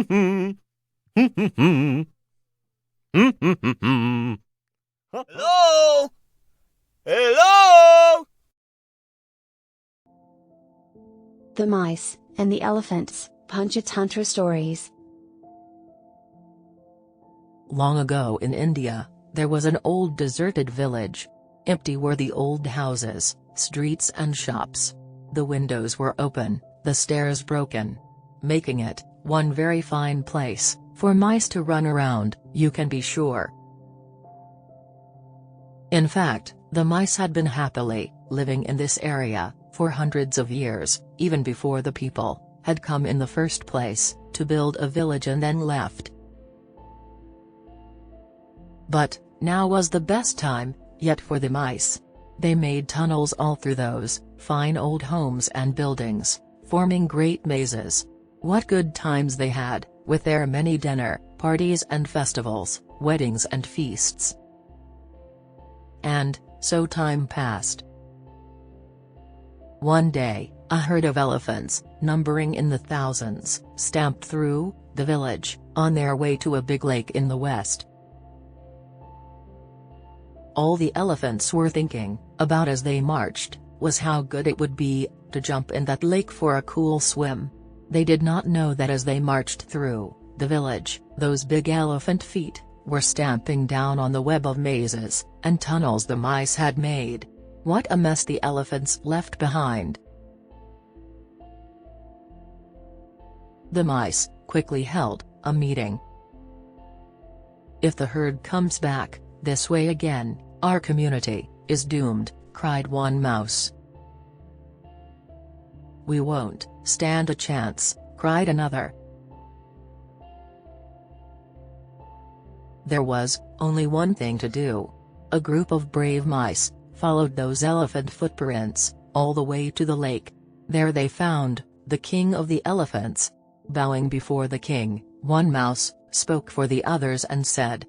Hello? Hello? The Mice and the Elephants, Panchatantra Stories. Long ago in India, there was an old deserted village. Empty were the old houses, streets and shops. The windows were open, the stairs broken, making it one very fine place for mice to run around, you can be sure. In fact, the mice had been happily living in this area for hundreds of years, even before the people had come in the first place to build a village and then left. But now was the best time yet for the mice. They made tunnels all through those fine old homes and buildings, forming great mazes. What good times they had, with their many dinner parties and festivals, weddings and feasts. And so time passed. One day, a herd of elephants, numbering in the thousands, stamped through the village, on their way to a big lake in the west. All the elephants were thinking about as they marched was how good it would be to jump in that lake for a cool swim. They did not know that as they marched through the village, those big elephant feet were stamping down on the web of mazes and tunnels the mice had made. What a mess the elephants left behind. The mice quickly held a meeting. If the herd comes back this way again, our community is doomed, cried one mouse. We won't stand a chance, cried another. There was only one thing to do. A group of brave mice followed those elephant footprints all the way to the lake. There they found the king of the elephants. Bowing before the king, one mouse spoke for the others and said,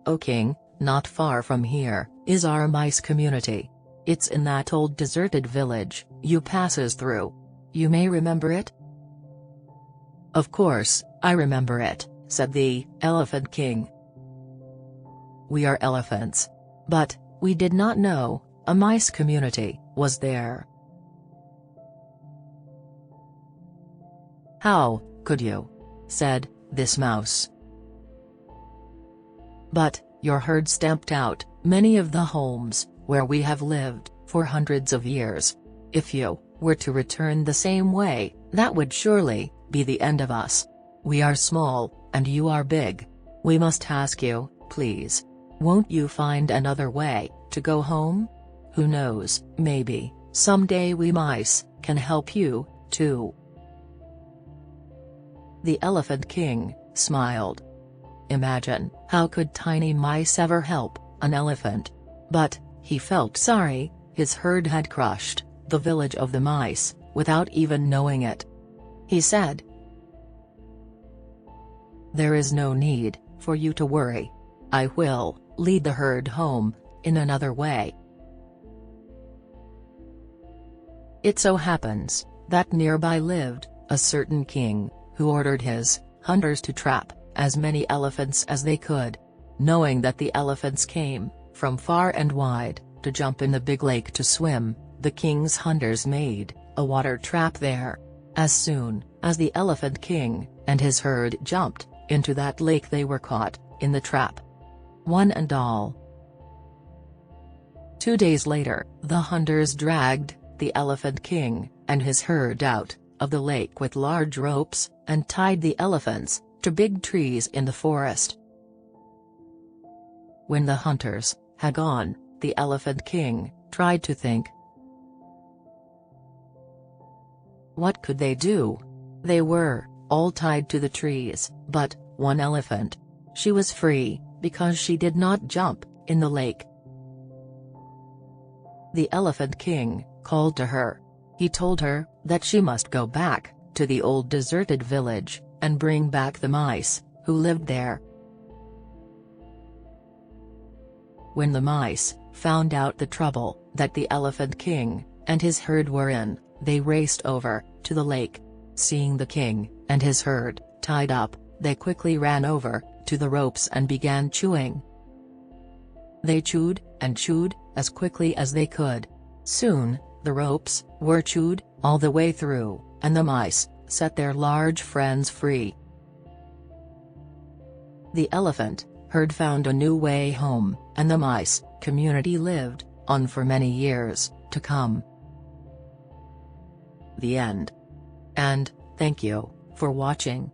"O king, not far from here is our mice community. It's in that old deserted village you passes through. You may remember it?" "Of course, I remember it," said the Elephant King. "We are elephants. But we did not know a mice community was there." "How could you?" said this mouse. "But your herd stamped out many of the homes where we have lived for hundreds of years. If you were to return the same way, that would surely be the end of us. We are small, and you are big. We must ask you, please, won't you find another way to go home? Who knows, maybe someday we mice can help you, too." The Elephant King smiled. Imagine, how could tiny mice ever help an elephant? But he felt sorry, his herd had crushed the village of the mice without even knowing it. He said, "There is no need for you to worry. I will lead the herd home in another way." It so happens that nearby lived a certain king who ordered his hunters to trap as many elephants as they could. Knowing that the elephants came from far and wide to jump in the big lake to swim, the king's hunters made a water trap there. As soon as the Elephant King and his herd jumped into that lake, they were caught in the trap, one and all. 2 days later, the hunters dragged the Elephant King and his herd out of the lake with large ropes and tied the elephants to big trees in the forest. When the hunters had gone, the Elephant King tried to think. What could they do? They were all tied to the trees, but one elephant, she was free because she did not jump in the lake. The Elephant King called to her. He told her that she must go back to the old deserted village and bring back the mice who lived there. When the mice found out the trouble that the Elephant King and his herd were in, they raced over to the lake. Seeing the king and his herd tied up, they quickly ran over to the ropes and began chewing. They chewed and chewed as quickly as they could. Soon, the ropes were chewed all the way through, and the mice set their large friends free. The elephant herd found a new way home, and the mice community lived on for many years to come. The end. And thank you for watching.